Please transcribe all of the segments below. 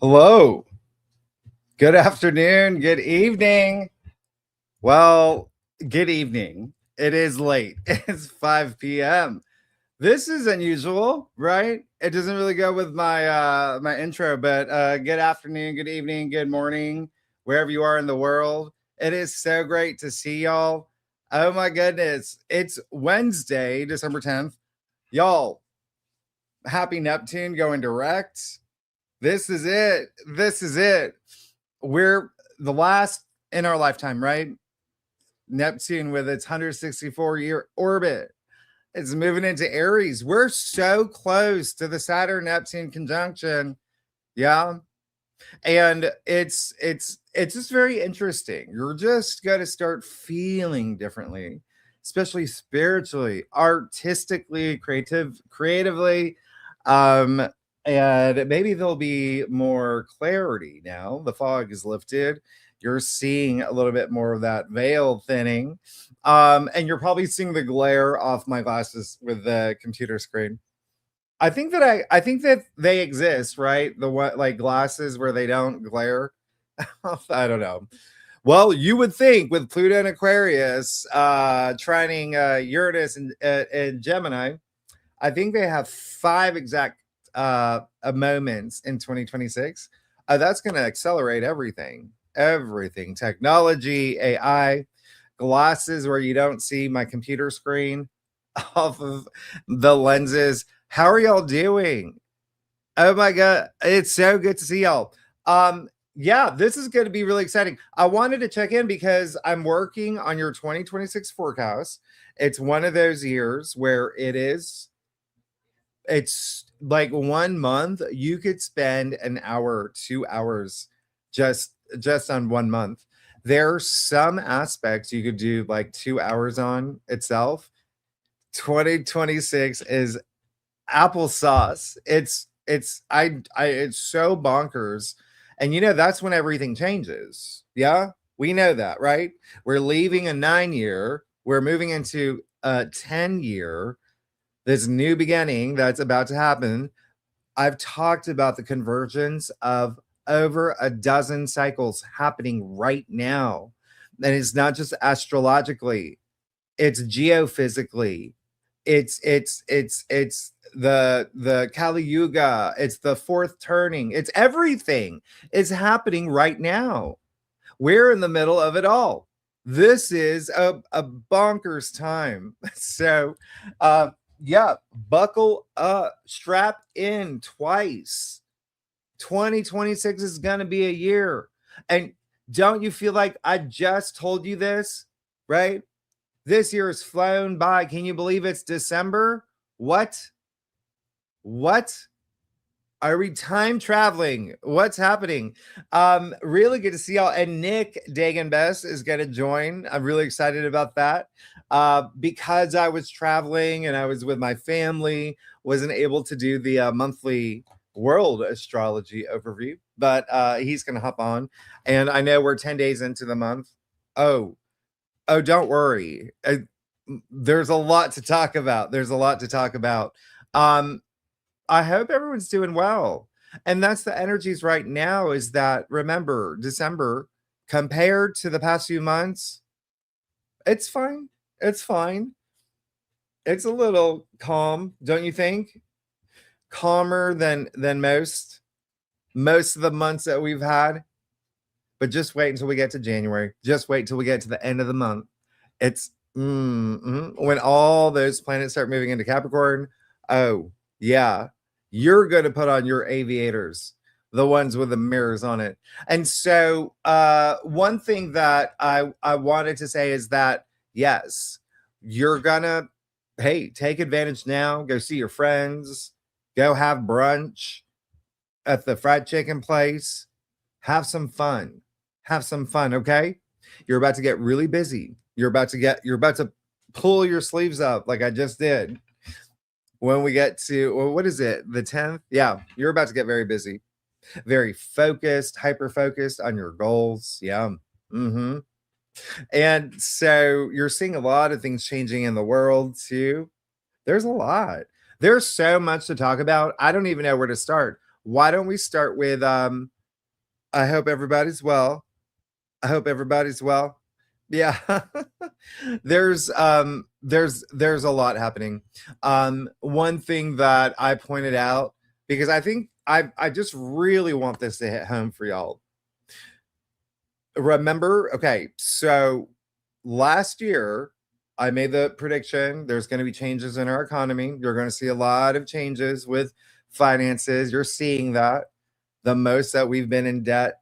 Hello. Good afternoon. Good evening. Well, good evening. It is late. It's 5 p.m. This is unusual, right? It doesn't really go with my intro, but good afternoon, good evening, good morning, wherever you are in the world. It is so great to see y'all. Oh my goodness. It's Wednesday, December 10th. Y'all, happy Neptune going direct. This is it. This is it. We're the last in our lifetime, right? Neptune with its 164-year orbit. It's moving into Aries. We're so close to the Saturn Neptune conjunction. Yeah. And it's just very interesting. You're just going to start feeling differently, especially spiritually, artistically, creatively. Um and maybe there'll be more clarity now. The fog is lifted. You're seeing a little bit more of that veil thinning. And you're probably seeing the glare off my glasses with the computer screen. I think that they exist, right? The what, like glasses where they don't glare. I don't know. Well, you would think with Pluto and Aquarius, trining Uranus and Gemini, I think they have 5 exact moments in 2026. That's going to accelerate everything, everything, technology, AI, glasses where you don't see my computer screen off of the lenses. How are y'all doing? Oh my God. It's so good to see y'all. Yeah, this is going to be really exciting. I wanted to check in because I'm working on your 2026 forecast. It's one of those years where it's like 1 month you could spend an hour, 2 hours just on 1 month. There are some aspects you could do like 2 hours on itself. 2026 is applesauce. It's so bonkers. And that's when everything changes. Yeah, we know that, right? We're leaving a 9-year, we're moving into a 10-year, this new beginning that's about to happen. I've talked about the convergence of over a dozen cycles happening right now. And it's not just astrologically, it's geophysically. It's the Kali Yuga, it's the fourth turning, it's everything is happening right now. We're in the middle of it all. This is a bonkers time. So yeah, buckle up, strap in twice. 2026 is gonna be a year. And don't you feel like I just told you this, right? This year has flown by. Can you believe it's December? What? Are we time traveling? What's happening? Really good to see y'all. And Nick Dagan Best is going to join. I'm really excited about that. Because I was traveling and I was with my family, wasn't able to do the monthly world astrology overview, but he's going to hop on. And I know we're 10 days into the month. Oh, don't worry. There's a lot to talk about. I hope everyone's doing well. And that's the energies right now, is that, remember, December, compared to the past few months, it's fine. It's fine. It's a little calm, don't you think? Calmer than most of the months that we've had. But just wait until we get to January. Just wait till we get to the end of the month. It's when all those planets start moving into Capricorn. Oh, yeah. You're going to put on your aviators, the ones with the mirrors on it. And so one thing that I wanted to say is that, yes, you're going to, hey, take advantage now. Go see your friends. Go have brunch at the fried chicken place. Have some fun. Okay? You're about to get really busy. You're about to pull your sleeves up like I just did. When we get to, well, what is it? The 10th? Yeah, you're about to get very busy. Very focused, hyper focused on your goals. Yeah. And so you're seeing a lot of things changing in the world too. There's a lot. There's so much to talk about. I don't even know where to start. Why don't we start with I hope everybody's well. I hope everybody's well. Yeah. there's a lot happening. One thing that I pointed out, because I think I just really want this to hit home for y'all. Remember, okay, so last year I made the prediction there's going to be changes in our economy. You're going to see a lot of changes with finances. You're seeing that. The most that we've been in debt,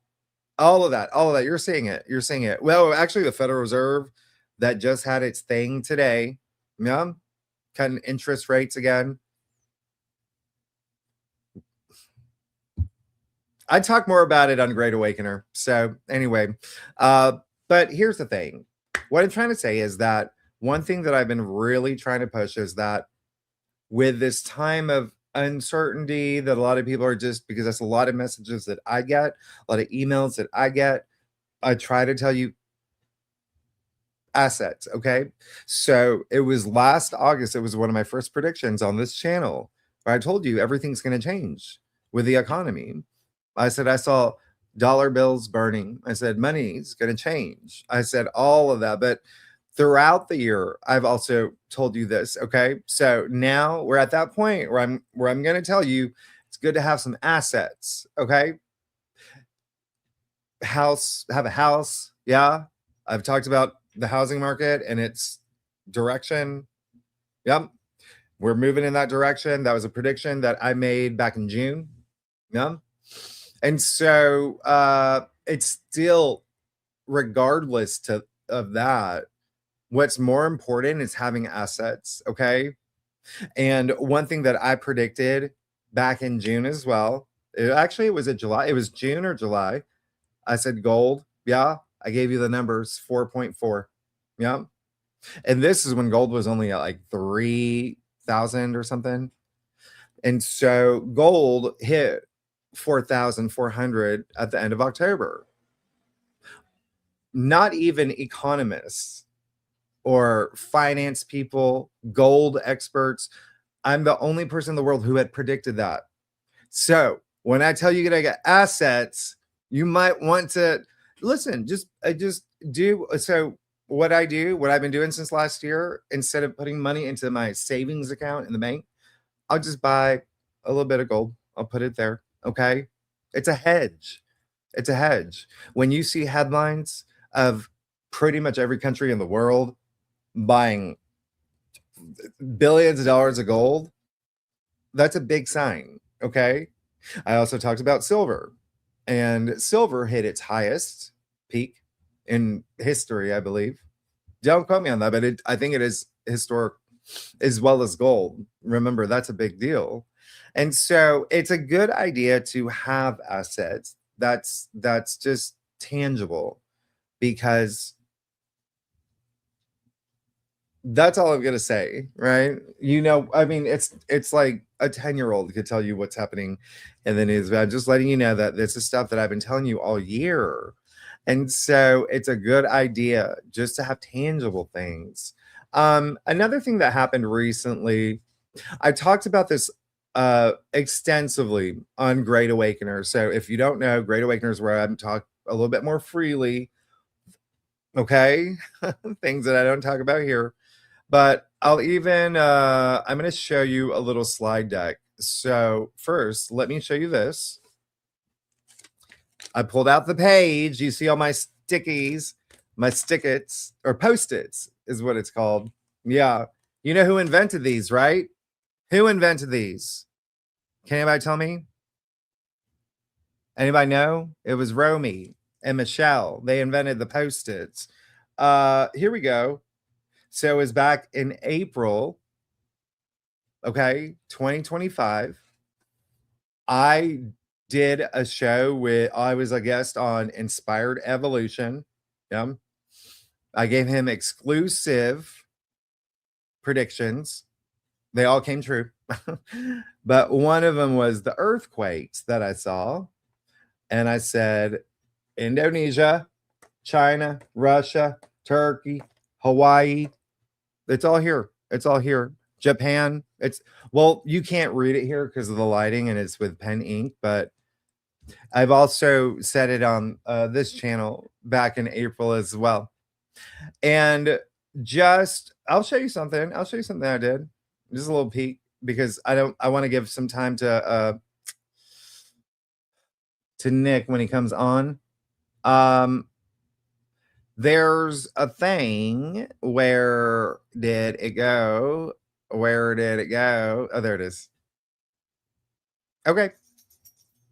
all of that. You're seeing it. Well, actually, the Federal Reserve that just had its thing today, yeah, cutting interest rates again. I talk more about it on Great Awakener. So anyway, but here's the thing. What I'm trying to say is that one thing that I've been really trying to push is that with this time of uncertainty that a lot of people are just, because that's a lot of messages that I get, a lot of emails that I get, I try to tell you assets. Okay. So it was last August. It was one of my first predictions on this channel where I told you everything's going to change with the economy. I said, I saw dollar bills burning. I said, money's going to change. I said all of that. But throughout the year, I've also told you this. Okay. So now we're at that point where I'm going to tell you it's good to have some assets. Okay. Have a house. Yeah. I've talked about the housing market and its direction. Yep. We're moving in that direction. That was a prediction that I made back in June. Yeah. And so it's still, regardless of that, what's more important is having assets. Okay. And one thing that I predicted back in June as well, it was July. It was June or July. I said gold. Yeah. I gave you the numbers 4.4. Yeah. And this is when gold was only at like 3,000 or something. And so gold hit 4,400 at the end of October. Not even economists or finance people, gold experts. I'm the only person in the world who had predicted that. So when I tell you to get assets, you might want to listen. Just do. So what I've been doing since last year, instead of putting money into my savings account in the bank, I'll just buy a little bit of gold. I'll put it there. Okay. It's a hedge. It's a hedge. When you see headlines of pretty much every country in the world buying billions of dollars of gold, that's a big sign. Okay. I also talked about silver, and silver hit its highest peak in history, I believe. Don't quote me on that, but I think it is historic as well as gold. Remember, that's a big deal. And so it's a good idea to have assets that's just tangible, because that's all I'm going to say, right? I mean, it's like a 10-year-old could tell you what's happening in the news, but I'm just letting you know that this is stuff that I've been telling you all year. And so it's a good idea just to have tangible things. Another thing that happened recently, I talked about this extensively on Great Awakener. So if you don't know, Great Awakener is where I'm talk a little bit more freely. Okay. Things that I don't talk about here. But I'll even, I'm going to show you a little slide deck. So first, let me show you this. I pulled out the page. You see all my stickies, my stickets, or post-its is what it's called. Yeah. You know who invented these, right? Who invented these? Can anybody tell me? Anybody know? It was Romy and Michelle. They invented the post-its. Here we go. So it was back in April, okay, 2025. I did a show I was a guest on Inspired Evolution. Yeah. I gave him exclusive predictions. They all came true. But one of them was the earthquakes that I saw. And I said, Indonesia, China, Russia, Turkey, Hawaii. It's all here. It's all here. Japan. Well, you can't read it here because of the lighting and it's with pen ink, but I've also said it on this channel back in April as well. And just, I'll show you something. I'll show you something I did. Just a little peek because I want to give some time to Nick when he comes on. There's a thing. Where did it go? Where did it go? Oh, there it is. Okay.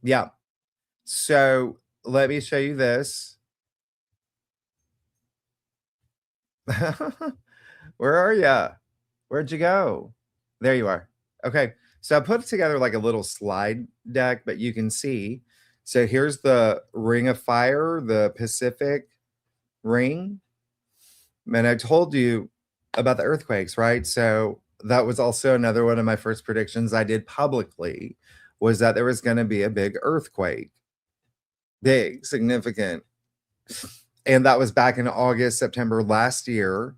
Yeah. So let me show you this. Where are you? Where'd you go? There you are. Okay. So I put together like a little slide deck, but you can see. So here's the Ring of Fire, the Pacific Ring. And I told you about the earthquakes, right? So that was also another one of my first predictions I did publicly, was that there was going to be a big earthquake. Big, significant. And that was back in August, September last year.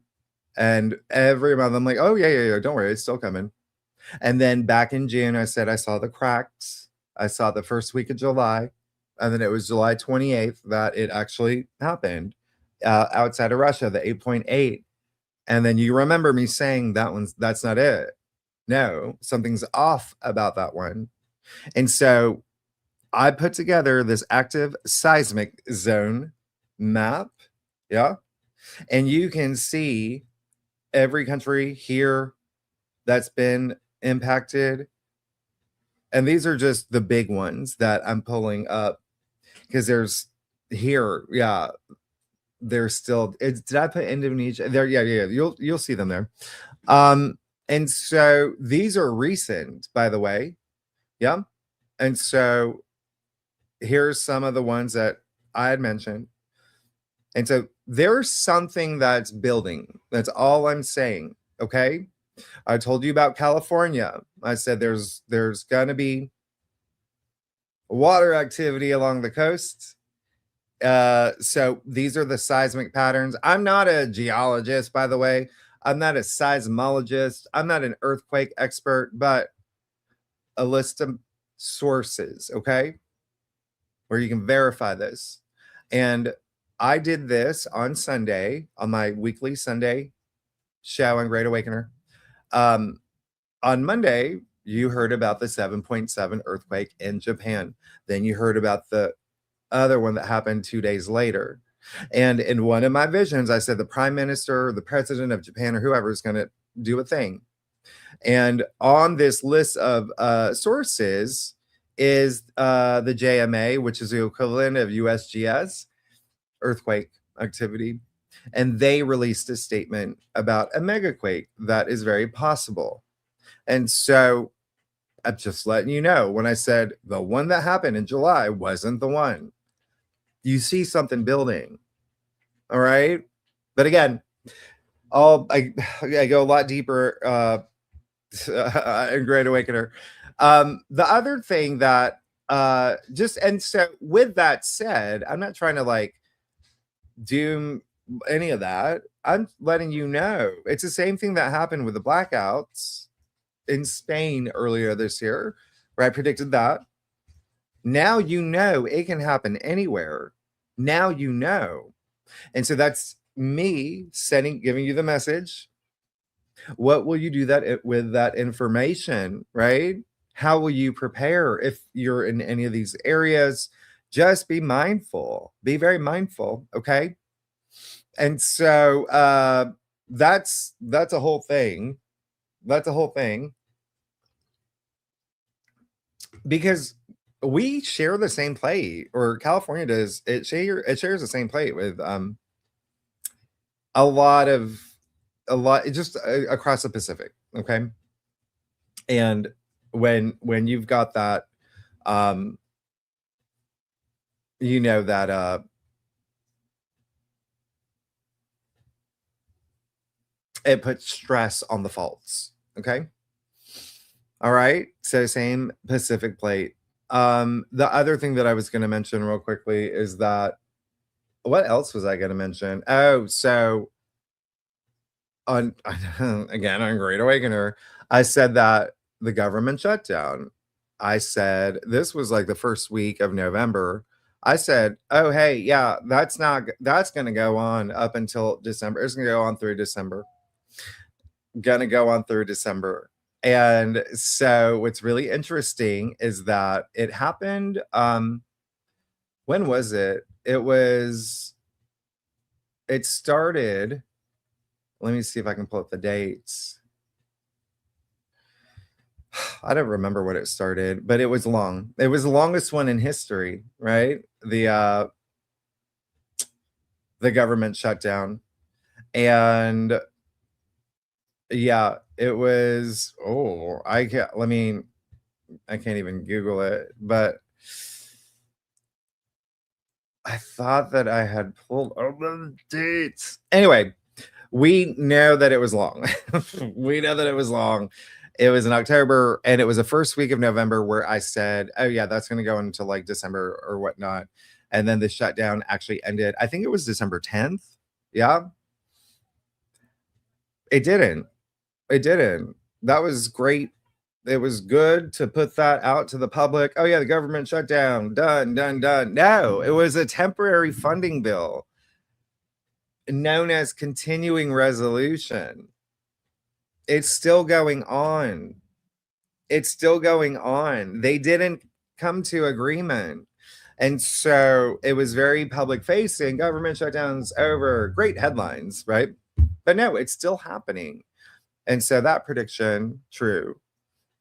And every month I'm like, oh, yeah, don't worry, it's still coming. And then back in June, I said I saw the cracks. I saw the first week of July. And then it was July 28th that it actually happened outside of Russia, the 8.8. And then you remember me saying that's not it. No, something's off about that one. And so I put together this active seismic zone map. Yeah. And you can see every country here that's been impacted. And these are just the big ones that I'm pulling up because there's here. Yeah. There's still, did I put Indonesia there? Yeah. You'll see them there. And so these are recent, by the way. Yeah. And so here's some of the ones that I had mentioned. And so there's something that's building. That's all I'm saying. Okay. I told you about California. I said there's going to be water activity along the coast. So these are the seismic patterns. I'm not a geologist, by the way. I'm not a seismologist. I'm not an earthquake expert, but a list of sources, okay, where you can verify this. And I did this on Sunday, on my weekly Sunday show on Great Awakener. On Monday, you heard about the 7.7 earthquake in Japan. Then you heard about the other one that happened 2 days later. And in one of my visions, I said the prime minister, or the president of Japan, or whoever is going to do a thing. And on this list of sources is the JMA, which is the equivalent of USGS, earthquake activity. And they released a statement about a megaquake that is very possible. And so I'm just letting you know, when I said the one that happened in July wasn't the one. You see something building. All right. But again, I go a lot deeper in Great Awakener. The other thing that and so with that said, I'm not trying to like doom any of that. I'm letting you know it's the same thing that happened with the blackouts in Spain earlier this year, where I predicted that. Now you know it can happen anywhere. Now you know. And so that's me giving you the message. What will you do with that information, right? How will you prepare if you're in any of these areas? Just be mindful. Be very mindful, okay? And so that's a whole thing. That's a whole thing. Because we share the same plate, or California does. It shares the same plate with a lot just across the Pacific. Okay. And when you've got that, you know that it puts stress on the faults. Okay. All right. So same Pacific plate. The other thing that I was going to mention real quickly is that, what else was I going to mention? Oh, so again, on Great Awakener, I said that the government shutdown. I said, this was like the first week of November. I said, oh, hey, yeah, that's going to go on up until December. It's going to go on through December. And so what's really interesting is that it happened. When was it? It started. Let me see if I can pull up the dates. I don't remember what it started, but it was long. It was the longest one in history, right? The government shutdown. And yeah, it was, I can't even Google it, but I thought that I had pulled all the dates. Anyway, we know that it was long. It was in October, and it was the first week of November where I said, oh, yeah, that's going to go into like December or whatnot. And then the shutdown actually ended. I think it was December 10th. Yeah. It didn't. That was great. It was good to put that out to the public. Oh, yeah, the government shut down. Done. No, it was a temporary funding bill known as continuing resolution. It's still going on. They didn't come to agreement. And so it was very public facing. Government shutdowns over. Great headlines, right? But no, it's still happening. And so that prediction, true.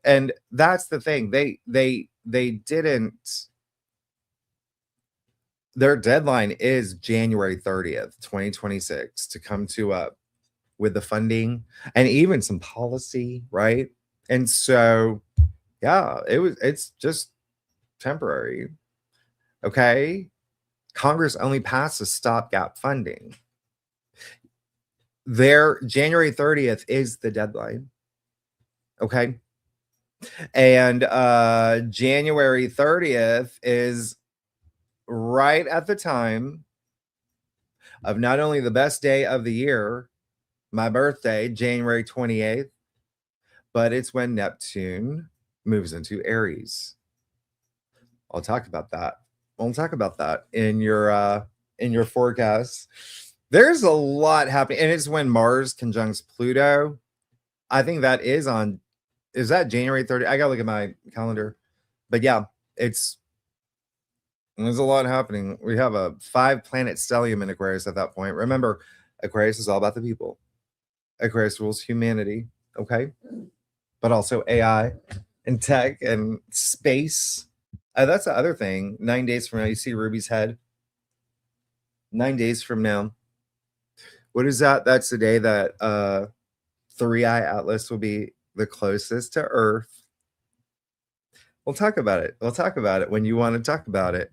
And that's the thing. They didn't. Their deadline is January 30th, 2026 to come to up with the funding and even some policy, right? And so, yeah, it's just temporary. Okay. Congress only passed a stopgap funding. Their January 30th is the deadline. Okay. And January 30th is right at the time of not only the best day of the year, my birthday, January 28th, but it's when Neptune moves into Aries. I'll talk about that. In your forecast. There's a lot happening, and it's when Mars conjuncts Pluto. I think that is that January 30th? I gotta look at my calendar. But yeah, there's a lot happening. We have a 5-planet stellium in Aquarius at that point. Remember, Aquarius is all about the people. Aquarius rules humanity, okay? But also AI and tech and space. That's the other thing. 9 days from now, you see Ruby's head. 9 days from now. What is that? That's the day that 3-eye Atlas will be the closest to Earth. We'll talk about it when you want to talk about it.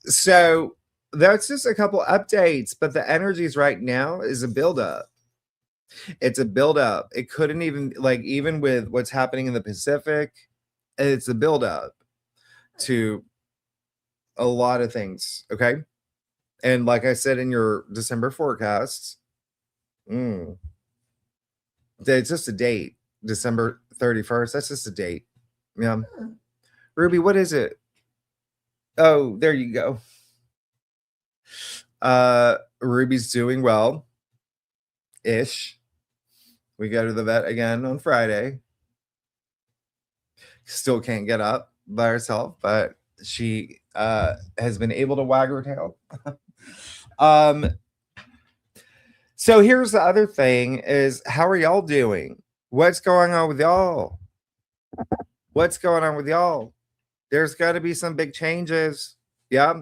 So that's just a couple updates, but the energies right now is a buildup. It's a buildup. It couldn't even with what's happening in the Pacific, it's a buildup to a lot of things. Okay. And like I said in your December forecast, it's just a date. December 31st. That's just a date. Yeah. Ruby, what is it? Oh, there you go. Ruby's doing well. Ish. We go to the vet again on Friday. Still can't get up by herself, but she has been able to wag her tail. So here's the other thing is, how are y'all doing? What's going on with y'all? There's got to be some big changes. Yeah.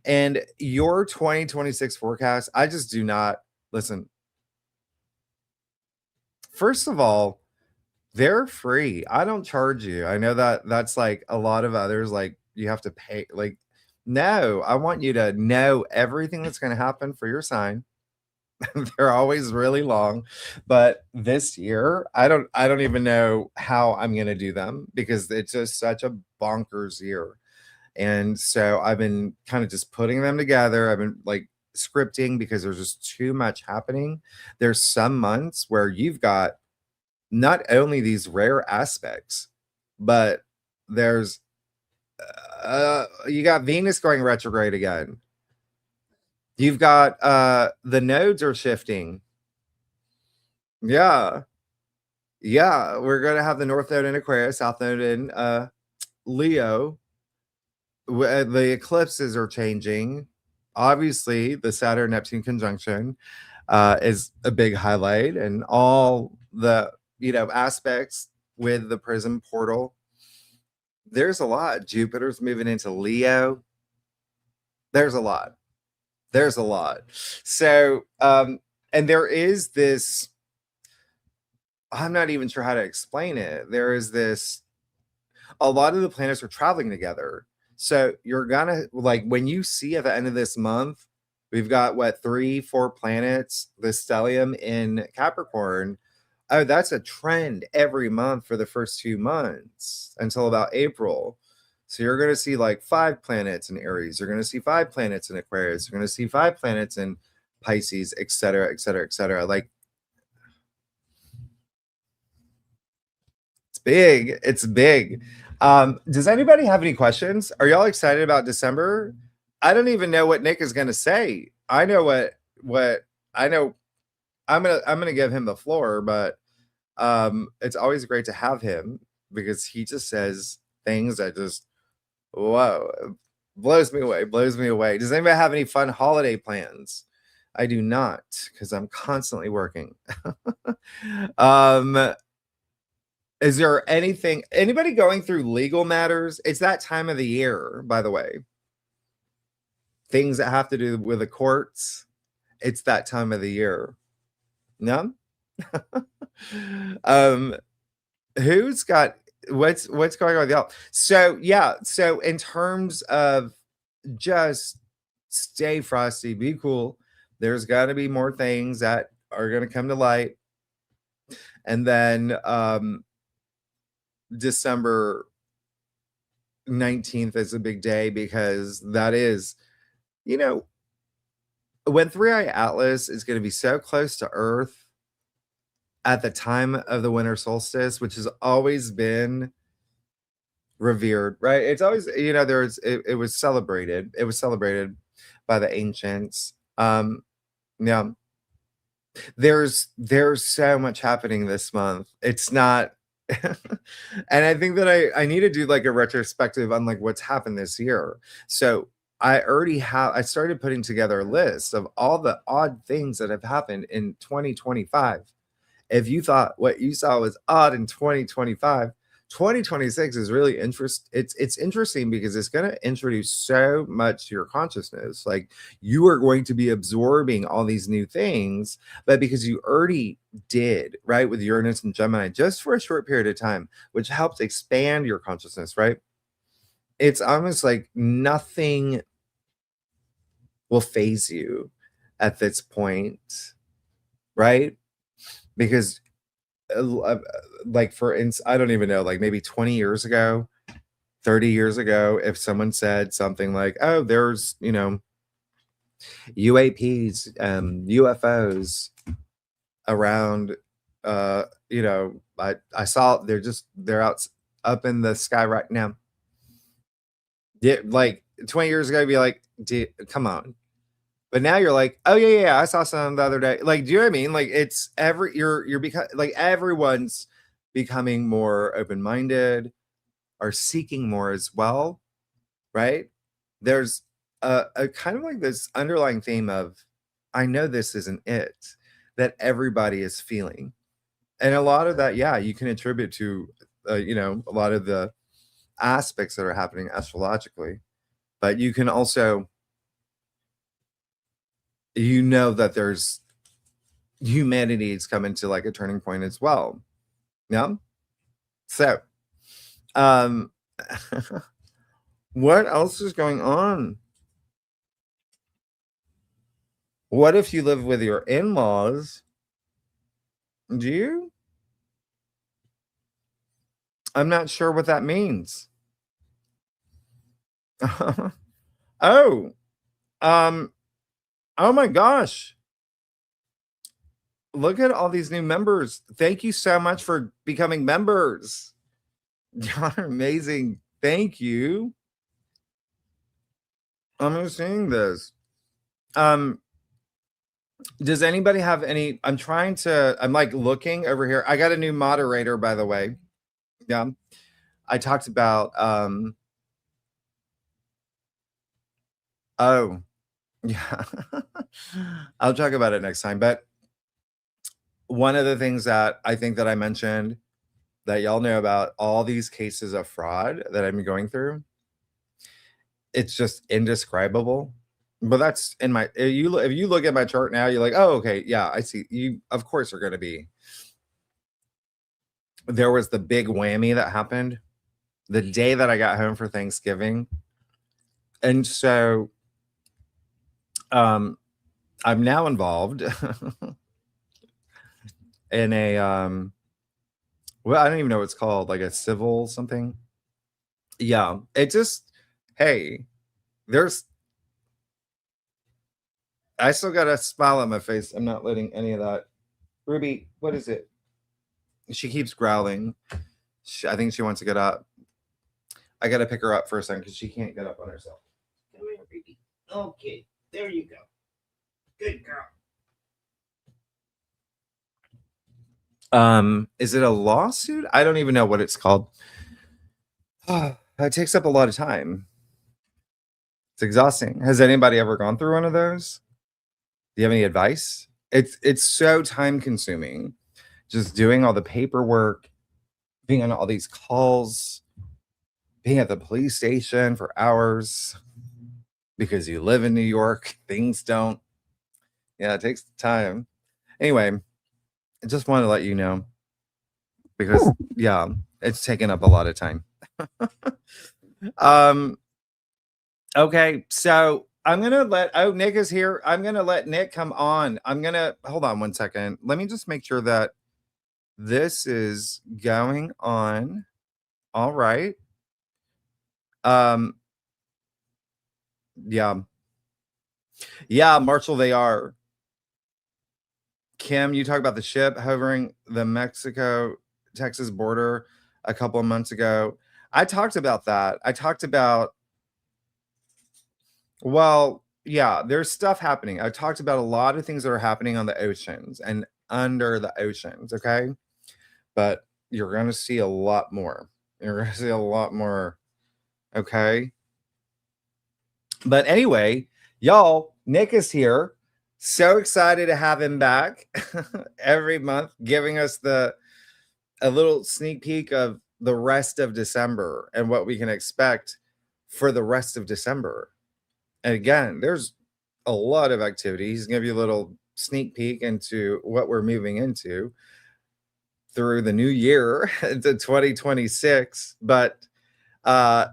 And your 2026 forecast, I just do not listen. First of all, they're free. I don't charge you. I know that that's like a lot of others, like you have to pay. Like, no, I want you to know everything that's going to happen for your sign. They're always really long, but this year I don't even know how I'm going to do them because it's just such a bonkers year. And so I've been kind of just putting them together. I've been like scripting because there's just too much happening. There's some months where you've got not only these rare aspects, but there's you got Venus going retrograde again. You've got the nodes are shifting. Yeah. Yeah, we're going to have the North Node in Aquarius, South Node in Leo. The eclipses are changing. Obviously, the Saturn Neptune conjunction is a big highlight, and all the aspects with the prism portal. There's a lot. Jupiter's moving into Leo. There's a lot. So and there is this, I'm not even sure how to explain it. There is this, a lot of the planets are traveling together. So you're gonna, like, when you see at the end of this month, we've got 3-4 planets, the stellium in Capricorn. Oh, that's a trend every month for the first 2 months until about April. So you're going to see like 5 planets in Aries. You're going to see 5 planets in Aquarius. You're going to see 5 planets in Pisces, etc., etc., etc. Like, it's big. It's big. Does anybody have any questions? Are y'all excited about December? I don't even know what Nick is going to say. I know what I know. I'm gonna give him the floor, but it's always great to have him because he just says things that just, whoa, blows me away. Does anybody have any fun holiday plans? I do not, because I'm constantly working. Is there anybody going through legal matters? It's that time of the year, by the way. Things that have to do with the courts. It's that time of the year. No? Who's got what's going on with y'all? So yeah, so in terms of just stay frosty, be cool. There's got to be more things that are going to come to light. And then December 19th is a big day because that is, when 3i Atlas is going to be so close to Earth at the time of the winter solstice, which has always been revered, right? It's always, it was celebrated. It was celebrated by the ancients. Yeah. There's so much happening this month. It's not and I think that I need to do like a retrospective on like what's happened this year. So I started putting together a list of all the odd things that have happened in 2025. If you thought what you saw was odd in 2025, 2026 is really it's interesting because it's going to introduce so much to your consciousness. Like, you are going to be absorbing all these new things, but because you already did, right, with Uranus and Gemini just for a short period of time, which helps expand your consciousness, right? It's almost like nothing will phase you at this point, right? Because like, for instance, I don't even know, like maybe 20 years ago, 30 years ago, if someone said something like, oh, there's, UAPs, UFOs around, I saw they're out up in the sky right now. Yeah, like 20 years ago, I'd be like, come on. But now you're like, oh yeah, I saw some the other day. Like, do you know what I mean? Like, it's you're like, everyone's becoming more open-minded, are seeking more as well, right? There's a kind of like this underlying theme of, I know this isn't it, that everybody is feeling. And a lot of that, yeah, you can attribute to, a lot of the aspects that are happening astrologically. But you can also, that there's humanity is coming to like a turning point as well. Yeah. So, what else is going on? What if you live with your in-laws? Do you? I'm not sure what that means. Oh, oh my gosh. Look at all these new members. Thank you so much for becoming members. Y'all are amazing. Thank you. I'm seeing this. Does anybody have any? I'm like looking over here. I got a new moderator, by the way. Yeah. I talked about, oh, yeah. I'll talk about it next time. But one of the things that I think that I mentioned that y'all know about all these cases of fraud that I'm going through, it's just indescribable. But that's in my, if you look at my chart now, you're like, oh, okay, yeah, I see. You, of course, are going to be. There was the big whammy that happened the day that I got home for Thanksgiving. And so I'm now involved in a well, I don't even know what it's called, like a civil something. Yeah, it just, hey, I still got a smile on my face. I'm not letting any of that. Ruby, what is it? She keeps growling. I think she wants to get up. I got to pick her up for a second because she can't get up on herself. Come here, Ruby. Okay, there you go. Good girl. Is it a lawsuit? I don't even know what it's called. It takes up a lot of time. It's exhausting. Has anybody ever gone through one of those? Do you have any advice? It's so time consuming. Just doing all the paperwork, being on all these calls, being at the police station for hours because you live in New York. Things don't. Yeah, it takes time. Anyway, I just wanted to let you know because yeah, it's taken up a lot of time. Okay, so I'm gonna Nick is here. I'm gonna let Nick come on. Hold on one second. Let me just make sure that this is going on. All right. Yeah. Yeah, Marshall, they are. Kim, you talk about the ship hovering the Mexico-Texas border a couple of months ago. I talked about that. Well, yeah, there's stuff happening. I talked about a lot of things that are happening on the oceans and under the oceans, okay? But you're going to see a lot more. You're going to see a lot more, okay? But anyway, y'all, Nick is here. So excited to have him back every month, giving us a little sneak peek of the rest of December and what we can expect for the rest of December. And again, there's a lot of activity. He's going to give you a little sneak peek into what we're moving into through the new year into 2026. But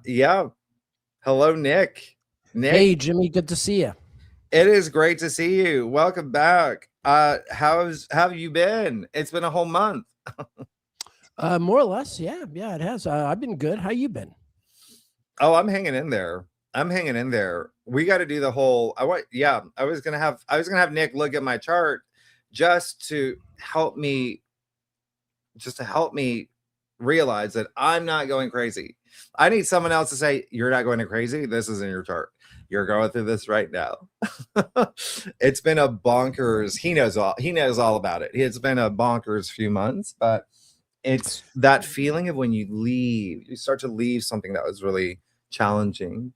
yeah, hello, Nick. Hey, Jimmy, good to see you. It is great to see you. Welcome back. How have you been? It's been a whole month. More or less, yeah, it has. I've been good. How you been? Oh, I'm hanging in there. We got to do the whole. I was gonna have Nick look at my chart just to help me realize that I'm not going crazy. I need someone else to say, you're not going crazy. This is in your chart. You're going through this right now. It's been a bonkers. He knows all about it. It's been a bonkers few months, but it's that feeling of when you start to leave something that was really challenging,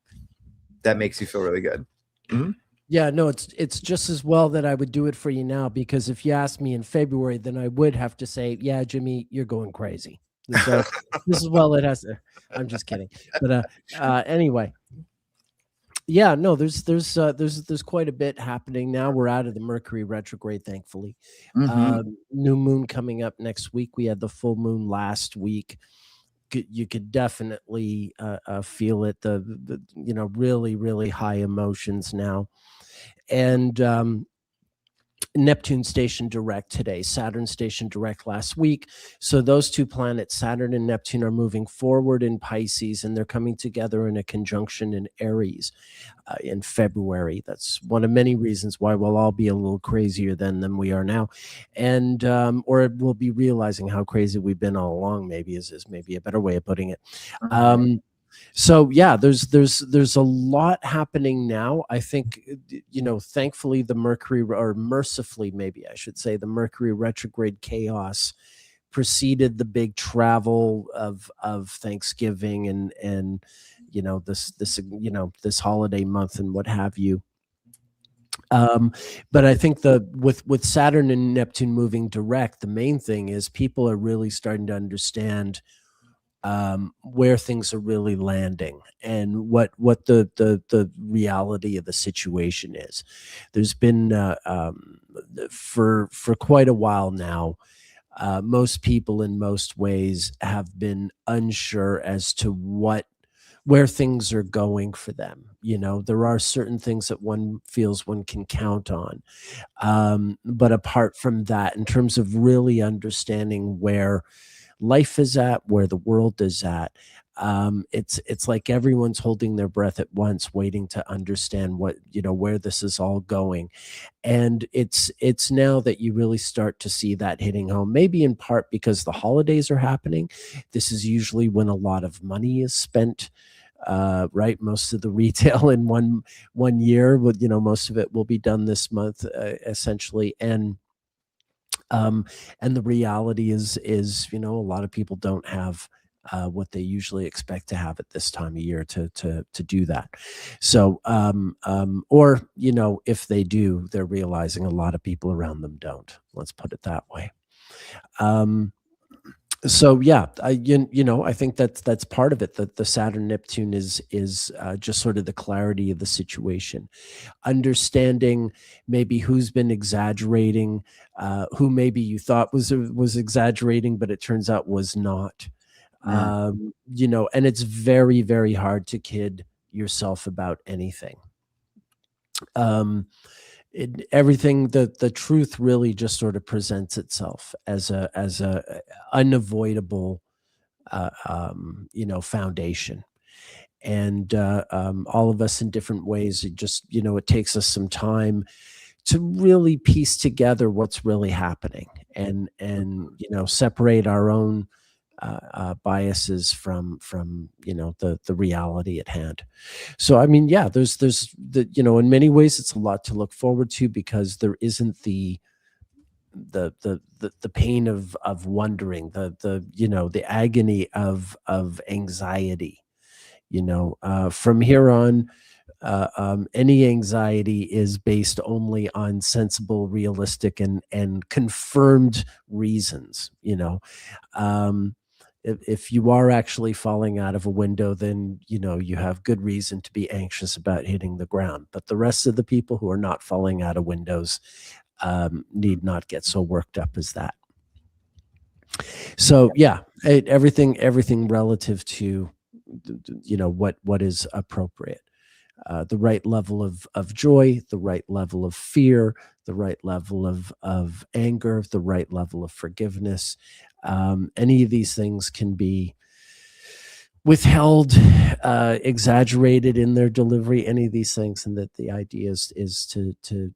that makes you feel really good. Mm-hmm. Yeah, no, it's just as well that I would do it for you now, because if you asked me in February, then I would have to say, yeah, Jimmy, you're going crazy. So this is well it has to. I'm just kidding. But anyway. Yeah, no, there's quite a bit happening now. We're out of the Mercury retrograde, thankfully. Mm-hmm. New moon coming up next week. We had the full moon last week. You could definitely feel it. The really, really high emotions now, and Neptune station direct today, Saturn station direct last week. So those two planets, Saturn and Neptune, are moving forward in Pisces, and they're coming together in a conjunction in Aries in February. That's one of many reasons why we'll all be a little crazier than we are now, and or we'll be realizing how crazy we've been all along. Maybe is maybe a better way of putting it. So yeah, there's a lot happening now. I think, thankfully the Mercury, or mercifully maybe I should say, the Mercury retrograde chaos preceded the big travel of Thanksgiving and this holiday month and what have you. But I think with Saturn and Neptune moving direct, the main thing is people are really starting to understand where things are really landing and what the reality of the situation is. There's been for quite a while now, most people in most ways have been unsure as to where things are going for them. There are certain things that one feels one can count on, but apart from that, in terms of really understanding where life is at, where the world is at, it's like everyone's holding their breath at once, waiting to understand where this is all going. And it's now that you really start to see that hitting home, maybe in part because the holidays are happening. This is usually when a lot of money is spent, right? Most of the retail in one year, most of it will be done this month, essentially. And the reality is a lot of people don't have what they usually expect to have at this time of year to do that. So or if they do, they're realizing a lot of people around them don't. Let's put it that way. So yeah, I think that's part of it. That the Saturn Neptune is just sort of the clarity of the situation, understanding maybe who's been exaggerating, who maybe you thought was exaggerating, but it turns out was not. And it's very, very hard to kid yourself about anything. Everything, the truth really just sort of presents itself as a unavoidable foundation. And all of us in different ways, it takes us some time to really piece together what's really happening and separate our own biases from the reality at hand. So I mean, yeah, there's in many ways it's a lot to look forward to, because there isn't the pain of wondering, the agony of anxiety. From here on, any anxiety is based only on sensible, realistic, and confirmed reasons. If you are actually falling out of a window, then you have good reason to be anxious about hitting the ground. But the rest of the people who are not falling out of windows need not get so worked up as that. So yeah, everything relative to what is appropriate. The right level of joy, the right level of fear, the right level of anger, the right level of forgiveness. Any of these things can be withheld, exaggerated in their delivery, any of these things, and that the idea is to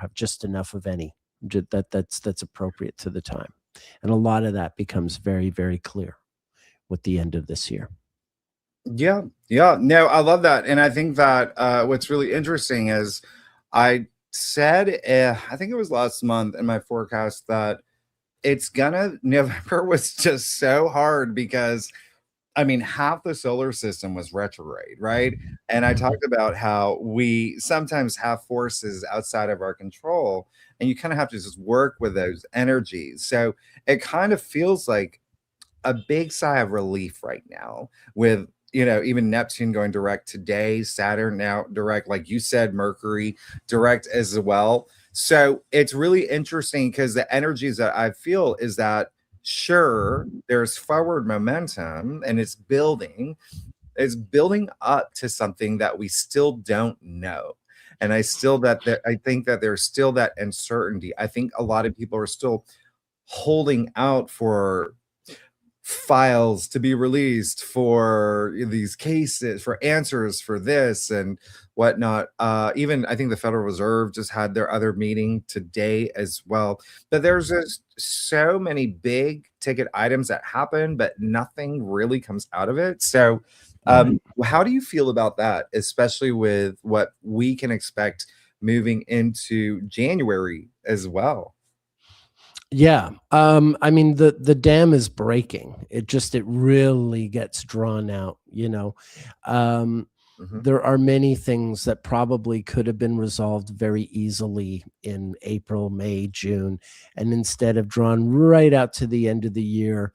have just enough of any that's appropriate to the time. And a lot of that becomes very, very clear with the end of this year. Yeah. No, I love that. And I think that what's really interesting is I said, I think it was last month in my forecast, that November was just so hard because, I mean, half the solar system was retrograde, right? And I talked about how we sometimes have forces outside of our control, and you kind of have to just work with those energies. So it kind of feels like a big sigh of relief right now with even Neptune going direct today, Saturn now direct, like you said, Mercury direct as well. So it's really interesting because the energies that I feel is that, sure, there's forward momentum and it's building up to something that we still don't know. And I think that there's still that uncertainty. I think a lot of people are still holding out for files to be released, for these cases, for answers for this and whatnot. Even I think the Federal Reserve just had their other meeting today as well. But there's just so many big ticket items that happen, but nothing really comes out of it. So how do you feel about that, especially with what we can expect moving into January as well? Yeah. I mean, the dam is breaking. It really gets drawn out, you know. Mhm. There are many things that probably could have been resolved very easily in April, May, June, and instead of drawn right out to the end of the year,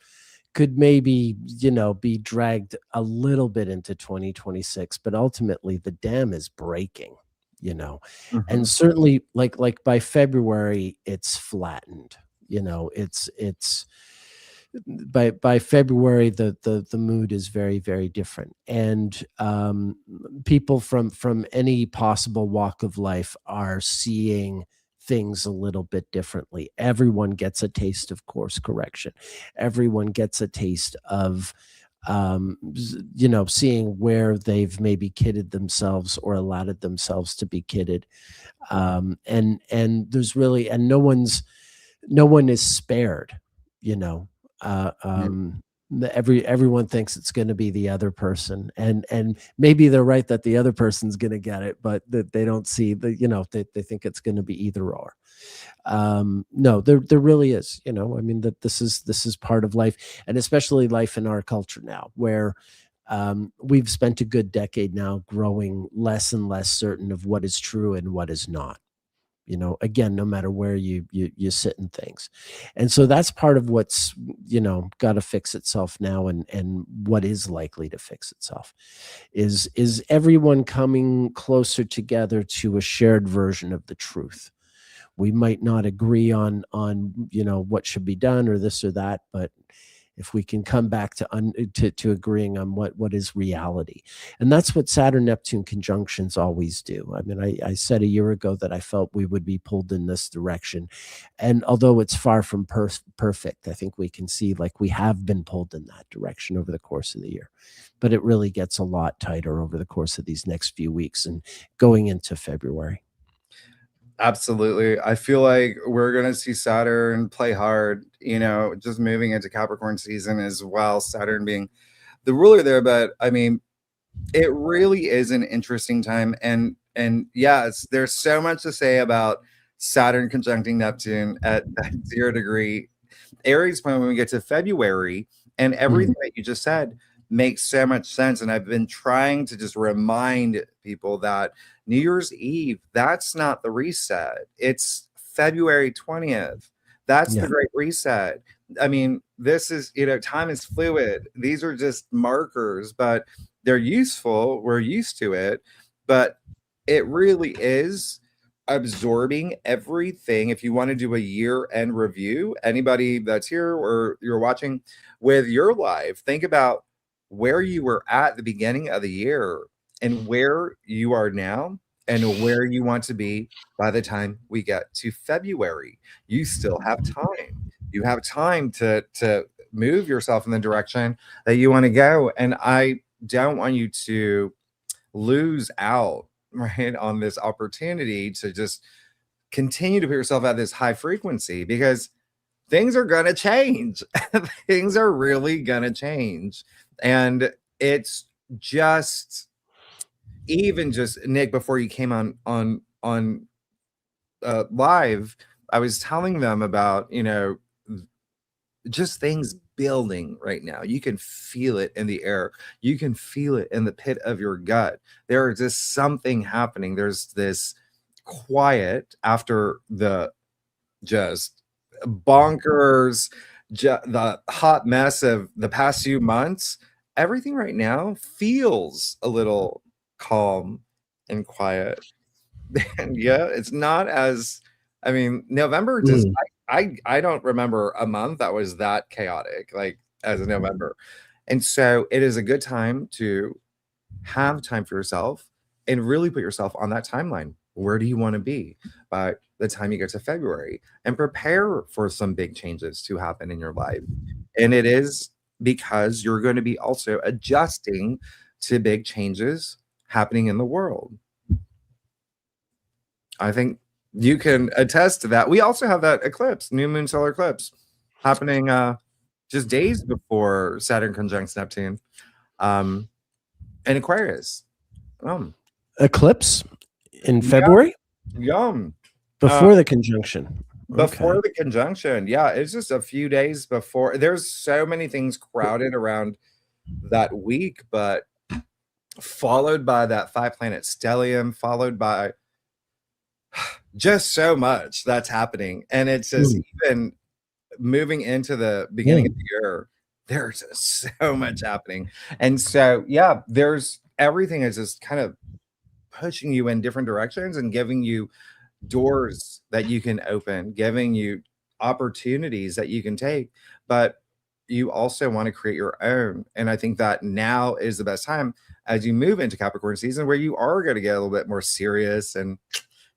could maybe, you know, be dragged a little bit into 2026, but ultimately the dam is breaking, you know. And Mhm. certainly like by February it's flattened, you know. It's by February the mood is very, very different. And people from any possible walk of life are seeing things a little bit differently. Everyone gets a taste of course correction. Everyone gets a taste of you know, seeing where they've maybe kidded themselves or allowed themselves to be kidded. And there's really, and no one is spared, you know. uh, Yeah. um, everyone thinks it's going to be the other person, and maybe they're right that the other person's going to get it, but that they don't see the, you know, they think it's going to be either or. No, there really is, you know. I mean, that this is part of life, and especially life in our culture now, where we've spent a good decade now growing less and less certain of what is true and what is not, you know, again, no matter where you sit in things. And so that's part of what's, you know, got to fix itself now, and what is likely to fix itself is everyone coming closer together to a shared version of the truth. We might not agree on, you know, what should be done or this or that, but if we can come back to agreeing on what is reality. And that's what Saturn Neptune conjunctions always do. I mean, I said a year ago that I felt we would be pulled in this direction, and although it's far from perfect, I think we can see like we have been pulled in that direction over the course of the year. But it really gets a lot tighter over the course of these next few weeks and going into February. Absolutely. I feel like we're gonna see Saturn play hard, you know, just moving into Capricorn season as well, Saturn being the ruler there. But I mean, it really is an interesting time. And yes, there's so much to say about Saturn conjuncting Neptune at that 0 degree Aries point when we get to February, and everything Mm, that you just said makes so much sense. And I've been trying to just remind people that New Year's Eve, that's not the reset. It's February 20th. That's the yeah. great reset. I mean, this is, you know, time is fluid. These are just markers, but they're useful. We're used to it. But it really is absorbing everything. If you want to do a year end review, anybody that's here or you're watching with your life, think about where you were at the beginning of the year and where you are now and where you want to be by the time we get to February. You still have time. You have time to move yourself in the direction that you want to go. And I don't want you to lose out, right, on this opportunity to just continue to put yourself at this high frequency, because things are going to change. Things are really going to change. And it's just, even just Nick, before you came on live, I was telling them about, you know, just things building right now. You can feel it in the air. You can feel it in the pit of your gut. There is just something happening. There's this quiet after the just bonkers, the hot mess of the past few months. Everything right now feels a little calm and quiet. And yeah, it's not as, I mean, November does, Mm, I don't remember a month that was that chaotic like as a November. And so it is a good time to have time for yourself and really put yourself on that timeline. Where do you want to be by the time you get to February? And prepare for some big changes to happen in your life. And it is because you're going to be also adjusting to big changes happening in the world. I think you can attest to that. We also have that eclipse, new moon solar eclipse, happening just days before Saturn conjuncts Neptune in Aquarius. Eclipse in February? Yum. Before the conjunction. Before the conjunction. Yeah, it's just a few days before. There's so many things crowded around that week, but followed by that 5-planet stellium, followed by just so much that's happening. And it's just even moving into the beginning of the year, there's so much happening. And so, yeah, there's everything is just kind of pushing you in different directions and giving you doors that you can open, giving you opportunities that you can take, but you also want to create your own. And I think that now is the best time as you move into Capricorn season, where you are going to get a little bit more serious and,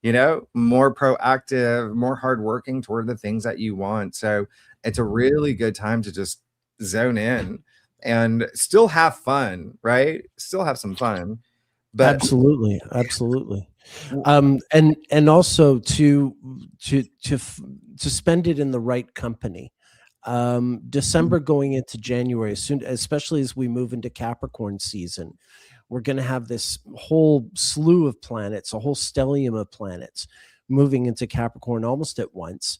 you know, more proactive, more hardworking toward the things that you want. So it's a really good time to just zone in and still have fun, right? Still have some fun. But absolutely. And also to spend it in the right company. December going into January, soon, especially as we move into Capricorn season, we're going to have this whole slew of planets, a whole stellium of planets moving into Capricorn almost at once.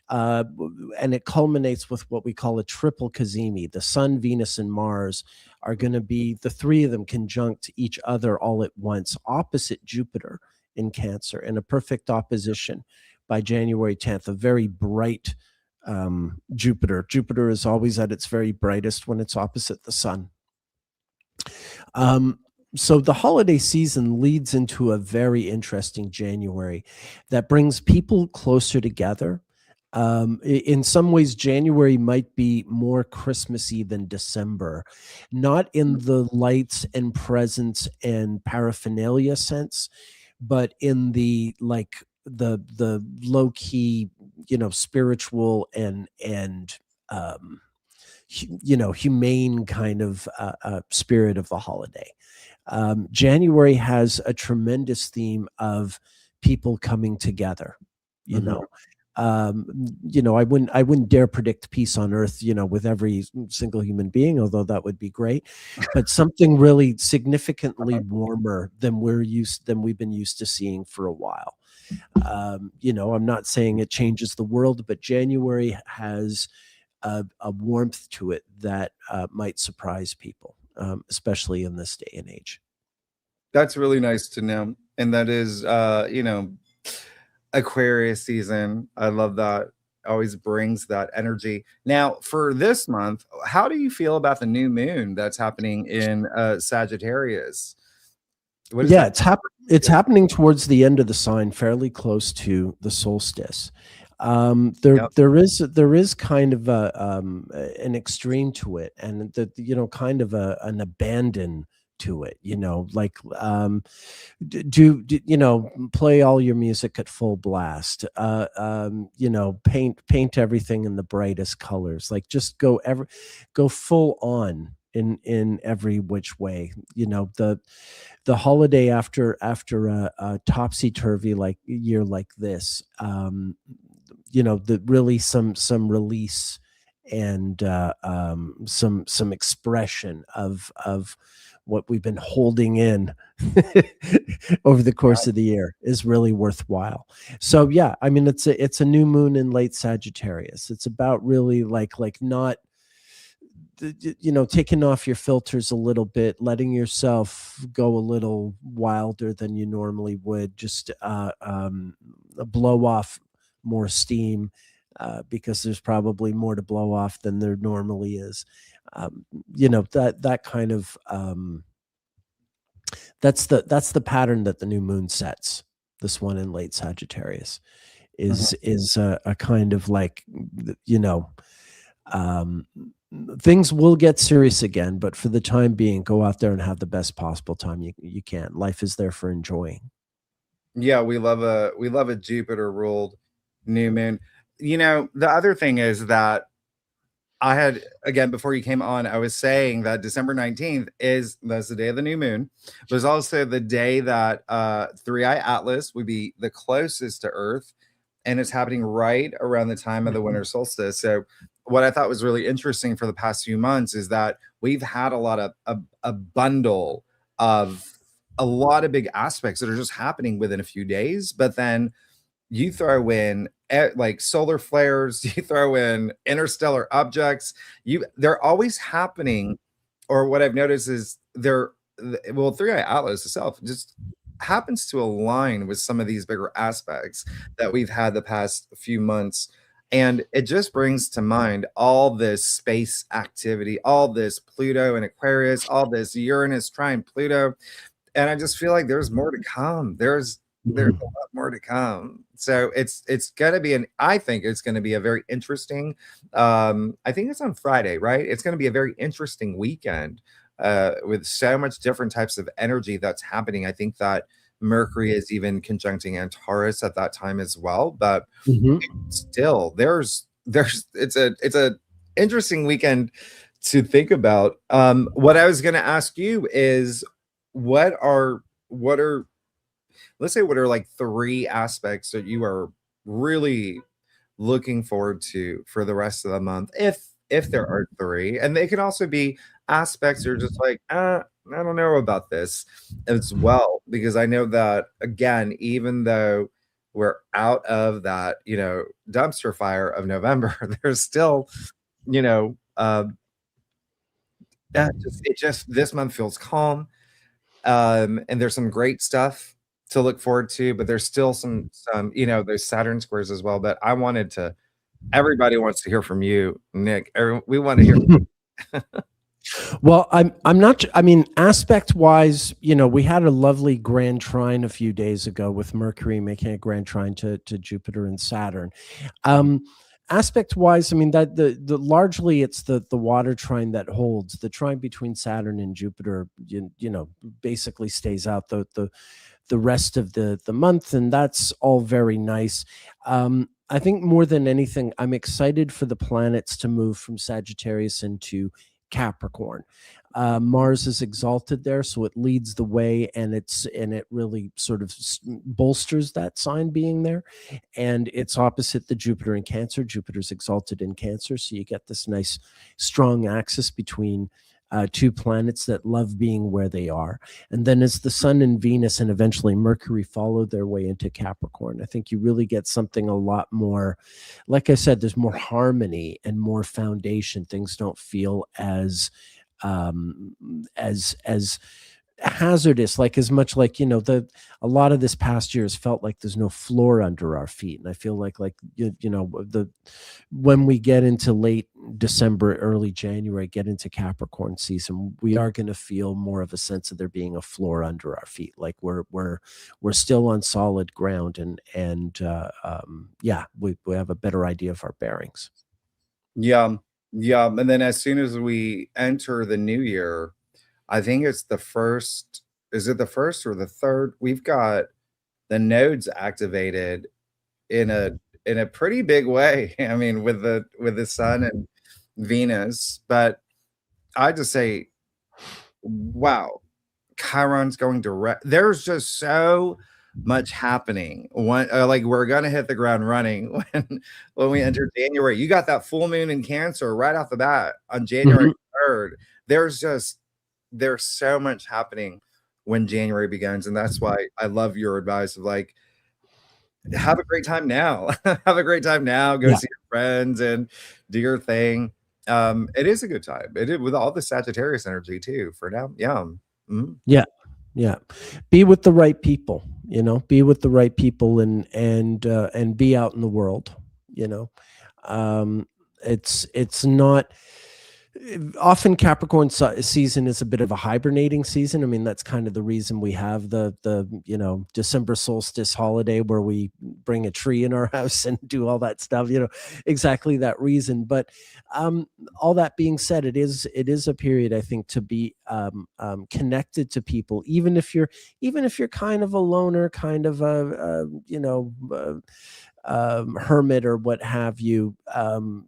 And it culminates with what we call a triple cazimi. The Sun, Venus, and Mars are going to be, the three of them conjunct each other all at once, opposite Jupiter in Cancer, in a perfect opposition by January 10th, a very bright Jupiter. Jupiter is always at its very brightest when it's opposite the Sun. So the holiday season leads into a very interesting January that brings people closer together. In some ways, January might be more Christmassy than December, not in the lights and presents and paraphernalia sense, but in the like the low key, you know, spiritual and you know, humane kind of spirit of the holiday. January has a tremendous theme of people coming together, you know. You know, I wouldn't dare predict peace on earth, you know, with every single human being, although that would be great, but something really significantly warmer than we've been used to seeing for a while. You know, I'm not saying it changes the world, but January has a warmth to it that might surprise people, especially in this day and age. That's really nice to know. And that is, you know, Aquarius season. I love that. Always brings that energy. Now, for this month, how do you feel about the new moon that's happening in Sagittarius? What is that? It's happening towards the end of the sign, fairly close to the solstice. There is kind of an extreme to it, and you know, kind of an abandon to it, you know, like do you know, play all your music at full blast, you know, paint everything in the brightest colors, like just go full on in every which way, you know. The holiday after a topsy-turvy like year like this, you know, really some release and some expression of what we've been holding in over the course of the year is really worthwhile. So yeah, I mean, it's a new moon in late Sagittarius. It's about really like not, you know, taking off your filters a little bit, letting yourself go a little wilder than you normally would, just blow off more steam, because there's probably more to blow off than there normally is. You know, that kind of that's the pattern that the new moon sets. This one in late Sagittarius is a kind of like, you know, things will get serious again, but for the time being, go out there and have the best possible time you can. Life is there for enjoying. Yeah, we love a Jupiter ruled new moon. You know, the other thing is that I had, again, before you came on, I was saying that December 19th that's the day of the new moon. It was also the day that Three Eye Atlas would be the closest to Earth, and it's happening right around the time of the winter solstice. So what I thought was really interesting for the past few months is that we've had a lot of a bundle of a lot of big aspects that are just happening within a few days, but then you throw in like solar flares, you throw in interstellar objects, they're always happening. Or what I've noticed is well, Three Eye Atlas itself just happens to align with some of these bigger aspects that we've had the past few months. And it just brings to mind all this space activity, all this Pluto and Aquarius, all this Uranus trine Pluto. And I just feel like there's more to come. There's a lot more to come. So it's gonna be I think it's gonna be a very interesting, I think it's on Friday, right? It's gonna be a very interesting weekend with so much different types of energy that's happening. I think that Mercury is even conjuncting Antares at that time as well. But still, it's a interesting weekend to think about. What I was gonna ask you is what are let's say what are like three aspects that you are really looking forward to for the rest of the month, if there are three. And they can also be aspects you're just like, I don't know about this as well, because I know that, again, even though we're out of that, dumpster fire of November, there's still, you know this month feels calm. And there's some great stuff to look forward to, but there's still some there's Saturn squares as well. But everybody wants to hear from you, Nick. We want to hear. Well, I'm not. I mean, aspect wise, we had a lovely grand trine a few days ago with Mercury making a grand trine to Jupiter and Saturn. Aspect wise, I mean that the largely it's the water trine that holds. The trine between Saturn and Jupiter, basically stays out the rest of the month, and that's all very nice. I think more than anything, I'm excited for the planets to move from Sagittarius into Capricorn. Mars is exalted there, so it leads the way, and it really sort of bolsters that sign being there. And it's opposite the Jupiter in Cancer. Jupiter's exalted in Cancer, so you get this nice strong axis between two planets that love being where they are. And then as the Sun and Venus and eventually Mercury follow their way into Capricorn, I think you really get something a lot more, like I said, there's more harmony and more foundation. Things don't feel as hazardous, like as much like a lot of this past year has felt like there's no floor under our feet. And I feel like when we get into late December, early January, get into Capricorn season, we are going to feel more of a sense of there being a floor under our feet, like we're still on solid ground, and we have a better idea of our bearings. Yeah, and then as soon as we enter the new year, I think it's the first. Is it the first or the third? We've got the nodes activated in a pretty big way. I mean, with the Sun and Venus. But I just say, wow, Chiron's going direct. There's just so much happening. Like we're gonna hit the ground running when we enter January. You got that full moon in Cancer right off the bat on January 3rd. There's so much happening when January begins, and that's why I love your advice of like, have a great time now. Have a great time now. Go see your friends and do your thing. It is a good time. It is with all the Sagittarius energy too. For now, yeah. Be with the right people. Be with the right people, and be out in the world. It's not. Often Capricorn season is a bit of a hibernating season. I mean, that's kind of the reason we have the December solstice holiday where we bring a tree in our house and do all that stuff, exactly that reason. But all that being said, it is a period, I think, to be connected to people, even if you're kind of a loner, kind of hermit or what have you.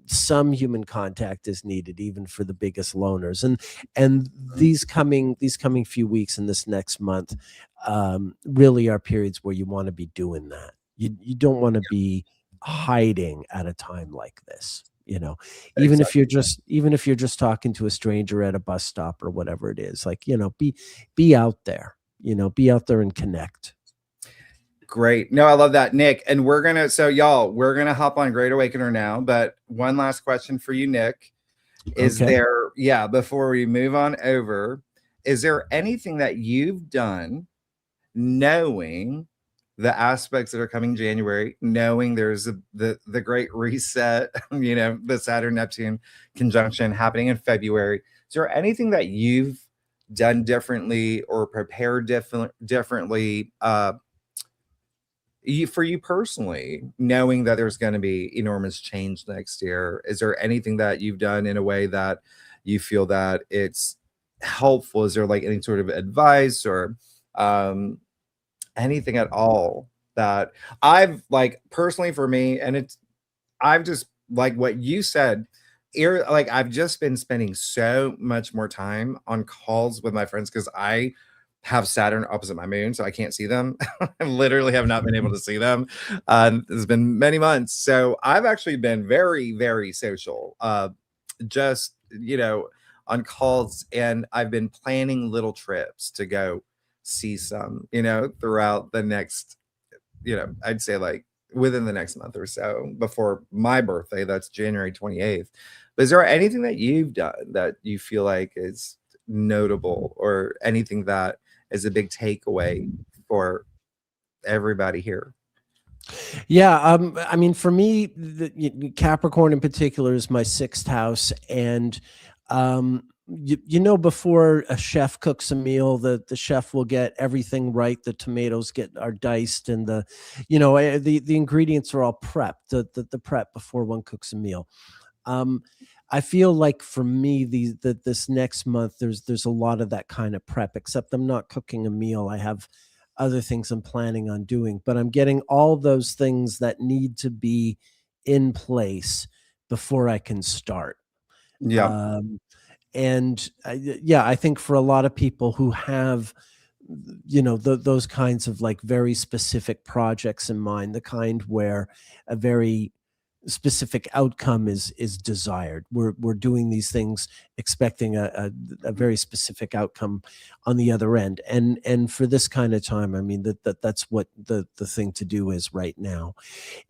Some human contact is needed, even for the biggest loners. And these coming few weeks and this next month really are periods where you want to be doing that. You don't want to be hiding at a time like this. Even if you're just talking to a stranger at a bus stop or whatever it is, like, be out there, be out there and connect. Great. No, I love that, Nick. And we're going to hop on Great Awakener now. But one last question for you, Nick. Before we move on over, is there anything that you've done knowing the aspects that are coming January, knowing there's the great reset, the Saturn Neptune conjunction happening in February? Is there anything that you've done differently or prepared differently for you personally, knowing that there's going to be enormous change next year? Is there anything that you've done in a way that you feel that it's helpful? Is there like any sort of advice or anything at all that I've like personally for me? And I've just like what you said, like I've just been spending so much more time on calls with my friends because I have Saturn opposite my moon, so I can't see them. I literally have not been able to see them. It's been many months. So I've actually been very, very social, just, on calls. And I've been planning little trips to go see some, throughout the next, I'd say like within the next month or so before my birthday. That's January 28th. But is there anything that you've done that you feel like is notable or anything that is a big takeaway for everybody here? Yeah, I mean, for me, Capricorn in particular is my 6th house, and before a chef cooks a meal, the chef will get everything right. The tomatoes are diced, and the ingredients are all prepped. The prep before one cooks a meal. I feel like for me, this next month, there's a lot of that kind of prep, except I'm not cooking a meal. I have other things I'm planning on doing, but I'm getting all those things that need to be in place before I can start. Yeah. I think for a lot of people who have, those kinds of like very specific projects in mind, the kind where a very specific outcome is desired. We're doing these things expecting a very specific outcome on the other end. And for this kind of time, I mean, that's what the thing to do is right now.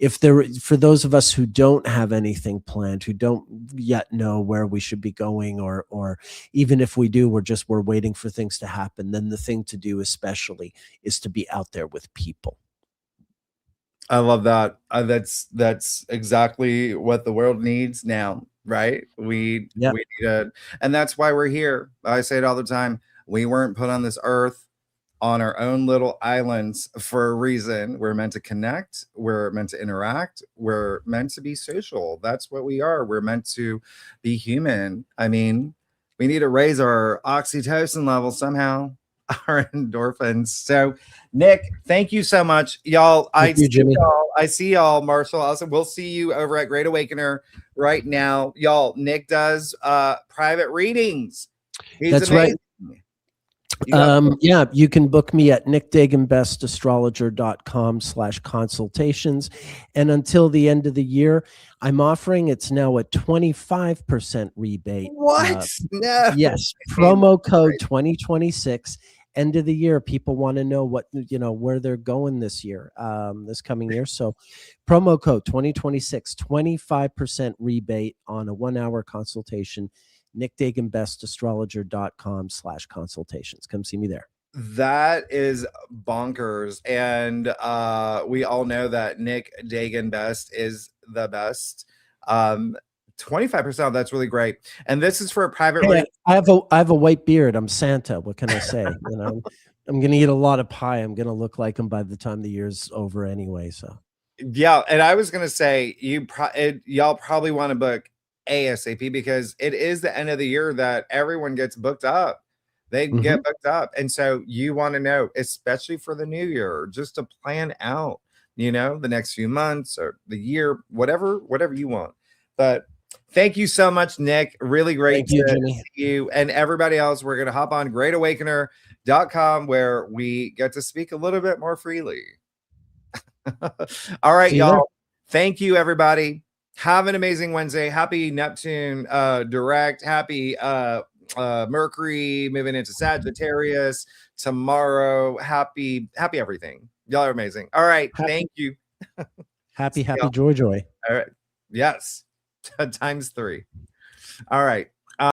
For those of us who don't have anything planned, who don't yet know where we should be going, or even if we do, we're waiting for things to happen, then the thing to do especially is to be out there with people. I love that. That's exactly what the world needs now, right? We need it, and that's why we're here. I say it all the time. We weren't put on this earth on our own little islands for a reason. We're meant to connect. We're meant to interact. We're meant to be social. That's what we are. We're meant to be human. I mean, we need to raise our oxytocin level somehow, our endorphins. So, Nick, thank you so much, y'all. I see y'all, Marshall. Also, we'll see you over at Great Awakener right now, y'all. Nick does private readings. That's amazing. Right. You can book me at nickdaganbestastrologer.com/consultations. And until the end of the year, I'm offering, it's now a 25% rebate. What? No. Yes. Promo code 2026. End of the year, people want to know where they're going this year, this coming year. So promo code 2026, 25% rebate on a 1-hour consultation. nickdaganbestastrologer.com/consultations. Come see me there. That is bonkers. And we all know that Nick Dagan Best is the best. 25%. That's really great. And this is for a private Hey, reading. I have a white beard. I'm Santa. What can I say? You know, I'm gonna eat a lot of pie. I'm gonna look like him by the time the year's over anyway. So Yeah, and I was gonna say y'all probably want to book ASAP because it is the end of the year that everyone gets booked up. They get booked up, and so you want to know, especially for the new year, just to plan out, you know, the next few months or the year, whatever you want. But thank you so much, Nick. Really great thank you, to Jimmy. see you and everybody else. We're gonna hop on greatawakener.com where we get to speak a little bit more freely. All right, y'all. Thank you, everybody. Have an amazing Wednesday. Happy Neptune direct. Happy Mercury moving into Sagittarius tomorrow. Happy everything. Y'all are amazing. All right. Thank you. Happy joy. All right. Yes. Times 3. All right.